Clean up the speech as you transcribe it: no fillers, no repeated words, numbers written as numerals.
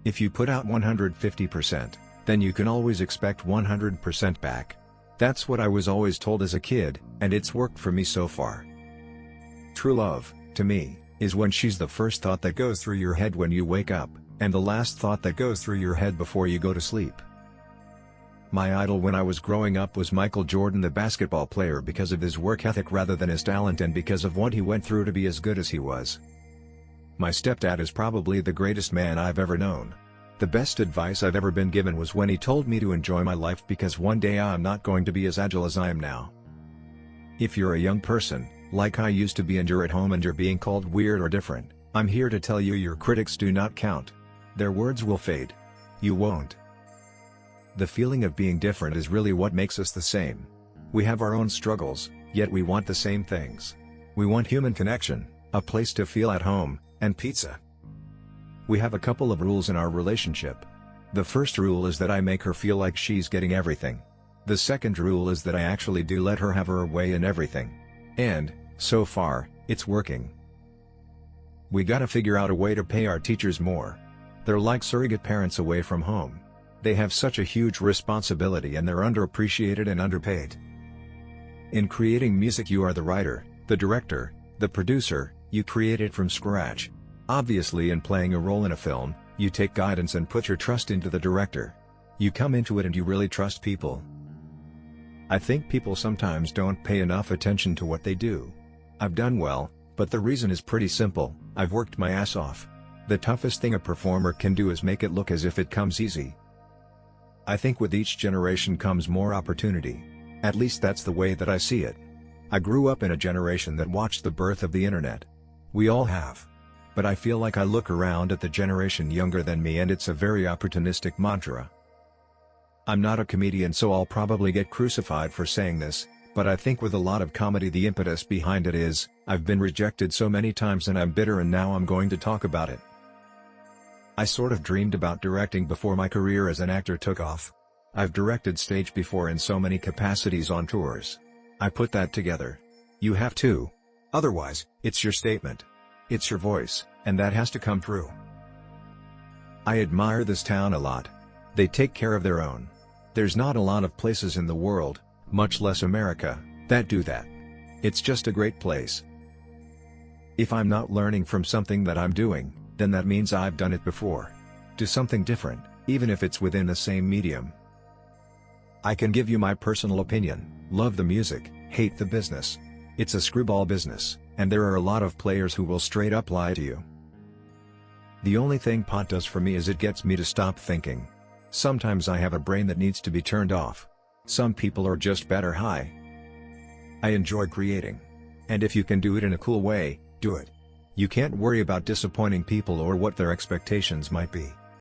If you put out 150%, then you can always expect 100% back. That's what I was always told as a kid, and it's worked for me so far. True love, to me, is when she's the first thought that goes through your head when you wake up, and the last thought that goes through your head before you go to sleep. My idol when I was growing up was Michael Jordan, the basketball player, because of his work ethic rather than his talent and because of what he went through to be as good as he was. My stepdad is probably the greatest man I've ever known. The best advice I've ever been given was when he told me to enjoy my life because one day I'm not going to be as agile as I am now. If you're a young person, like I used to be, and you're at home and you're being called weird or different, I'm here to tell you your critics do not count. Their words will fade. You won't. The feeling of being different is really what makes us the same. We have our own struggles, yet we want the same things. We want human connection, a place to feel at home, and pizza. We have a couple of rules in our relationship. The first rule is that I make her feel like she's getting everything. The second rule is that I actually do let her have her way in everything. And, so far, it's working. We gotta figure out a way to pay our teachers more. They're like surrogate parents away from home. They have such a huge responsibility and they're underappreciated and underpaid. In creating music, you are the writer, the director, the producer, you create it from scratch. Obviously, in playing a role in a film, you take guidance and put your trust into the director. You come into it and you really trust people. I think people sometimes don't pay enough attention to what they do. I've done well, but the reason is pretty simple: I've worked my ass off. The toughest thing a performer can do is make it look as if it comes easy. I think with each generation comes more opportunity. At least that's the way that I see it. I grew up in a generation that watched the birth of the internet. We all have. But I feel like I look around at the generation younger than me and it's a very opportunistic mantra. I'm not a comedian, so I'll probably get crucified for saying this, but I think with a lot of comedy the impetus behind it is, I've been rejected so many times and I'm bitter and now I'm going to talk about it. I sort of dreamed about directing before my career as an actor took off. I've directed stage before in so many capacities on tours. I put that together. You have too. Otherwise, it's your statement. It's your voice, and that has to come through. I admire this town a lot. They take care of their own. There's not a lot of places in the world, much less America, that do that. It's just a great place. If I'm not learning from something that I'm doing, then that means I've done it before. Do something different, even if it's within the same medium. I can give you my personal opinion: love the music, hate the business. It's a screwball business, and there are a lot of players who will straight up lie to you. The only thing pot does for me is it gets me to stop thinking. Sometimes I have a brain that needs to be turned off. Some people are just better high. I enjoy creating. And if you can do it in a cool way, do it. You can't worry about disappointing people or what their expectations might be.